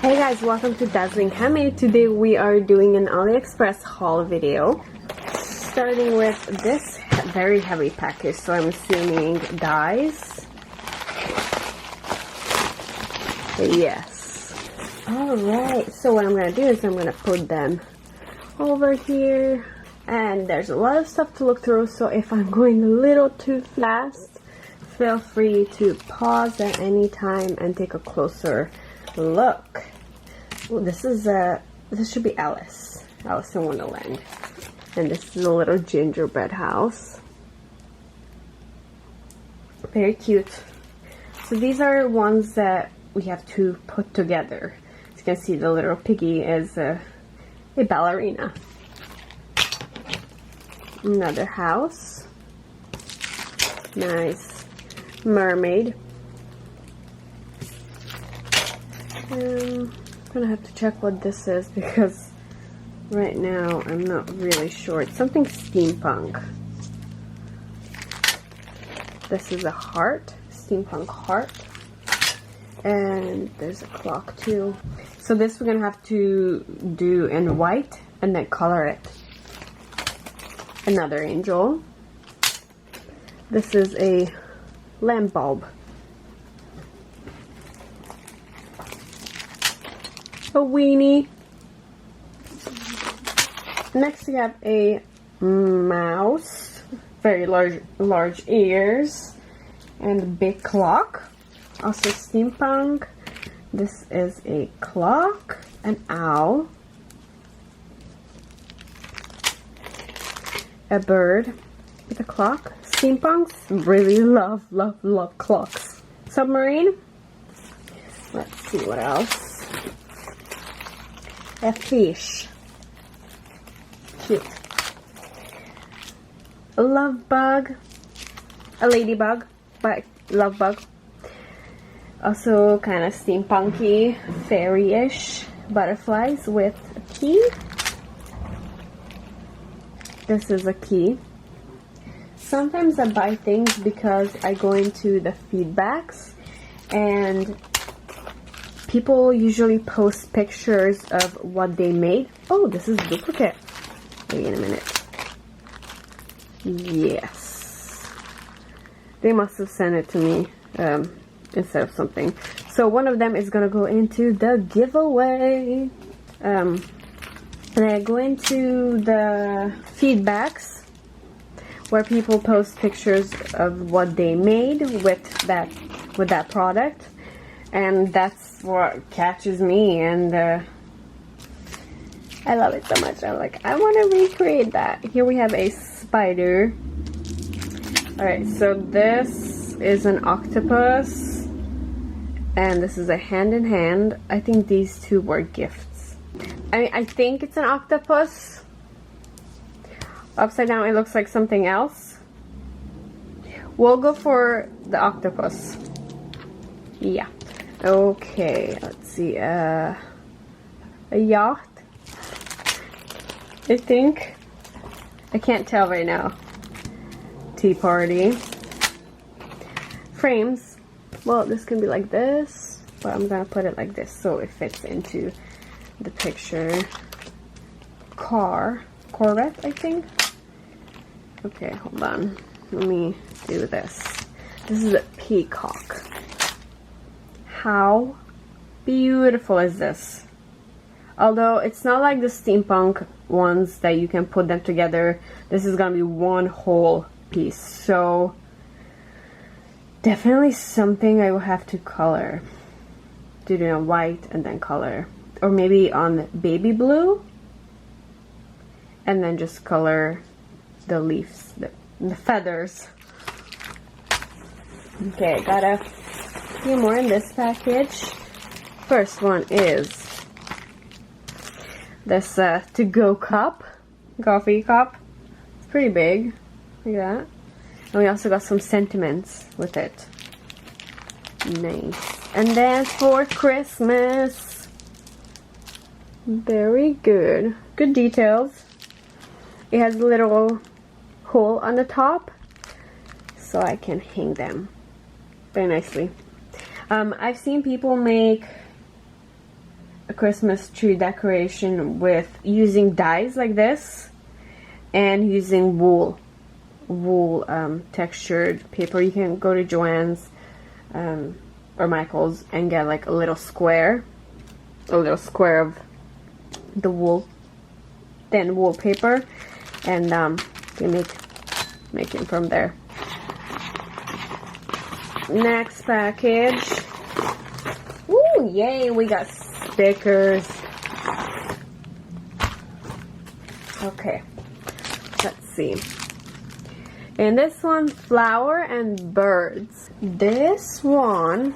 Hey guys, welcome to Dazzling Handmade. Today we are doing an AliExpress haul video. Starting with this very heavy package, so I'm assuming dies. Yes. Alright, so what I'm going to do is I'm going to put them over here. And there's a lot of stuff to look through, so if I'm going a little too fast, feel free to pause at any time and take a closer look. Ooh, this should be Alice in Wonderland. And this is a little gingerbread house. Very cute. So these are ones that we have to put together. As you can see, the little piggy is a ballerina. Another house. Nice. Mermaid. I'm gonna have to check what this is because right now I'm not really sure. It's something steampunk. This is a heart, steampunk heart, and there's a clock too. So this we're gonna have to do in white and then color it. Another angel. This is a lamp bulb. A weenie. Next we have a mouse, very large ears, and a big clock. Also steampunk. This is a clock, an owl, a bird with a clock. Steampunks really love clocks. Submarine. Let's see what else. A fish. Cute. A love bug. A ladybug, but love bug. Also kind of steampunky, fairy-ish butterflies with a key. This is a key. Sometimes I buy things because I go into the feedbacks and people usually post pictures of what they made. Oh, this is duplicate. Wait a minute. Yes. They must have sent it to me instead of something. So one of them is going to go into the giveaway. And I go into the feedbacks where people post pictures of what they made with that product. And that's what catches me, and I love it so much. I'm like, I want to recreate that. Here we have a spider. Alright, so this is an octopus, and this is a hand in hand. I think these two were gifts. I think it's an octopus. Upside down it looks like something else. We'll go for the octopus. Yeah. Okay, let's see, a yacht, I think. I can't tell right now. Tea party. Frames. Well, this can be like this, but I'm gonna put it like this so it fits into the picture. Corvette, I think. Okay, hold on. Let me do this. This is a peacock. How beautiful is this? Although it's not like the steampunk ones that you can put them together, this is gonna be one whole piece. So definitely something I will have to color. Do it in white and then color, or maybe on baby blue and then just color the leaves, the feathers. Okay, got a few more in this package. First one is this to-go cup, coffee cup. It's pretty big, like that. And we also got some sentiments with it. Nice. And then for Christmas, very good. Good details. It has a little hole on the top so I can hang them very nicely. I've seen people make a Christmas tree decoration with using dyes like this and using wool textured paper. You can go to Joann's or Michael's and get like a little square of the wool, thin wool paper, and you make it from there. Next package. Ooh, yay, we got stickers. Okay, let's see. And this one, flower and birds. This one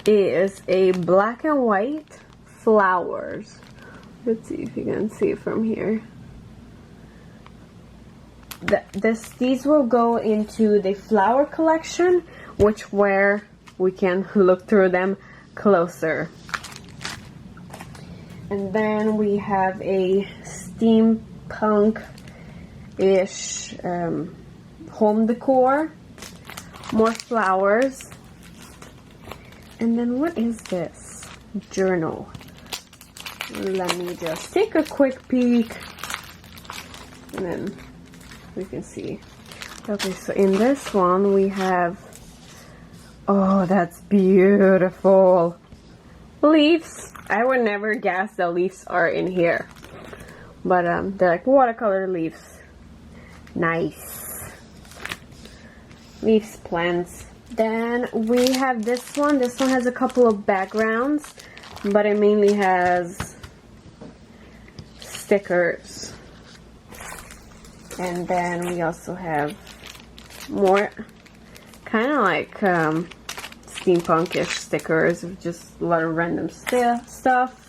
is a black and white flowers. Let's see if you can see it from here. These will go into the flower collection, where we can look through them closer. And then we have a steampunk-ish home decor, more flowers, and then what is this? Journal. Let me just take a quick peek, and then we can see. Okay, so in this one we have, oh, that's beautiful, leaves. I would never guess the leaves are in here, but they're like watercolor leaves. Nice. Leaves, plants. Then we have this one. This one has a couple of backgrounds, but it mainly has stickers. And then we also have more kind of like steampunkish stickers with just a lot of random stuff.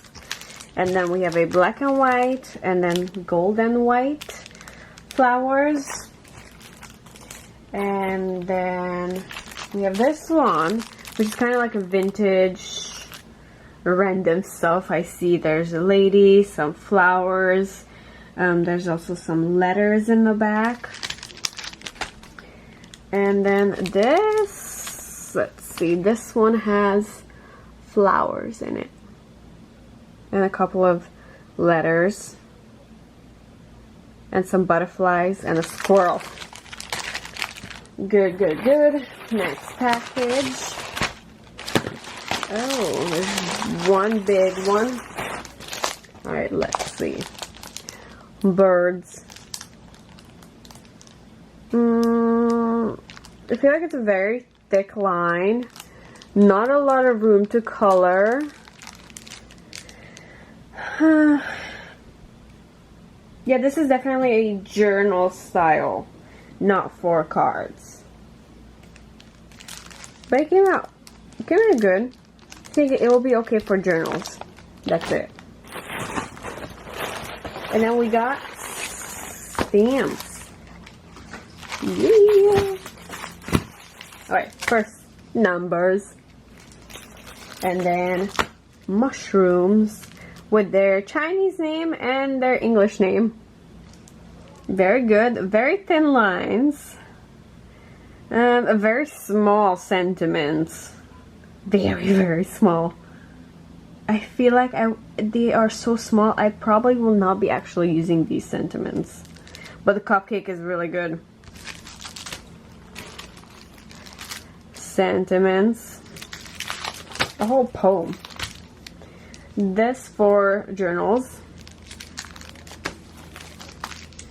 And then we have a black and white and then gold and white flowers. And then we have this one, which is kind of like a vintage random stuff. I see there's a lady, some flowers. There's also some letters in the back. And then this, let's see, this one has flowers in it. And a couple of letters. And some butterflies and a squirrel. Good, good, good. Next package. Oh, there's one big one. Alright, let's see. Birds. I feel like it's a very thick line. Not a lot of room to color. Yeah, this is definitely a journal style, not for cards. But it came out good. I think it will be okay for journals. That's it. And then we got stamps. Yeah. Alright, first numbers. And then mushrooms with their Chinese name and their English name. Very good. Very thin lines. A very small sentiments. Very, very small. I feel like they are so small, I probably will not be actually using these sentiments. But the cupcake is really good. Sentiments. A whole poem. This for journals.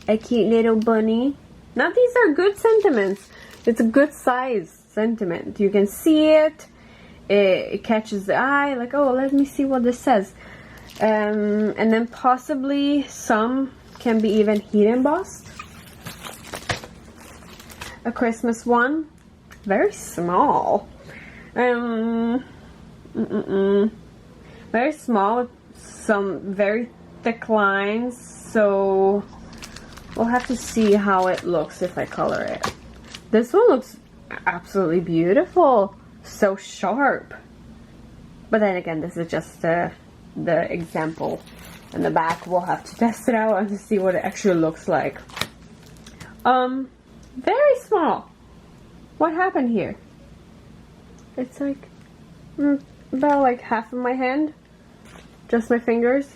A cute little bunny. Now these are good sentiments. It's a good size sentiment. You can see it. It catches the eye, like, oh, let me see what this says. And then possibly some can be even heat embossed. A Christmas one, very small. Very small, some very thick lines, so we'll have to see how it looks if I color it. This one looks absolutely beautiful. So sharp. But then again, this is just the example. In the back, we'll have to test it out and to see what it actually looks like. Very small. What happened here? It's like about like half of my hand. just my fingers.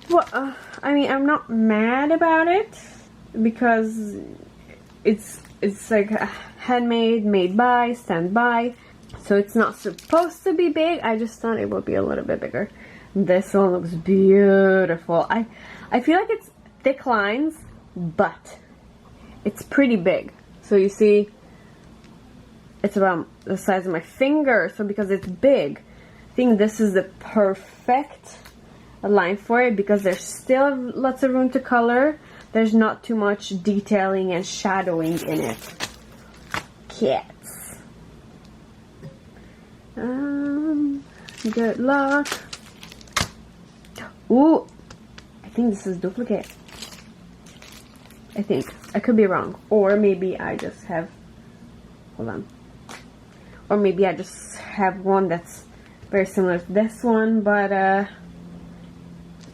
Well, I mean, I'm not mad about it because it's like a handmade, made by, stand by, so it's not supposed to be big. I just thought it would be a little bit bigger. This one looks beautiful. I feel like it's thick lines, but it's pretty big. So you see, it's about the size of my finger. So because it's big, I think this is the perfect line for it because there's still lots of room to color. There's not too much detailing and shadowing in it. Cats. Good luck. Ooh, I think this is duplicate. I think. I could be wrong. Or maybe I just have, hold on. Or maybe I just have one that's very similar to this one, but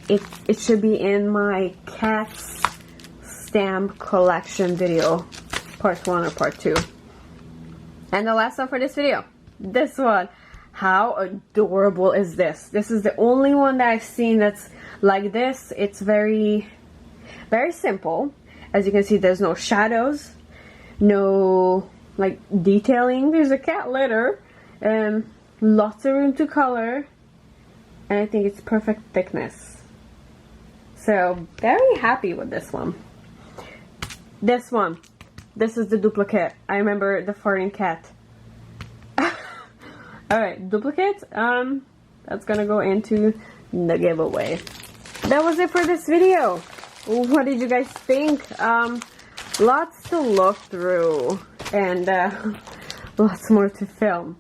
it should be in my cats stamp collection video, part 1 or part 2. And the last one for this video, this one. How adorable is this? This is the only one that I've seen that's like this. It's very, very simple. As you can see, there's no shadows, no like detailing. There's a cat litter, and lots of room to color, and I think it's perfect thickness. So very happy with this one. This one, this is the duplicate. I remember the farting cat. Alright, duplicate, that's gonna go into the giveaway. That was it for this video. What did you guys think? Lots to look through, and lots more to film.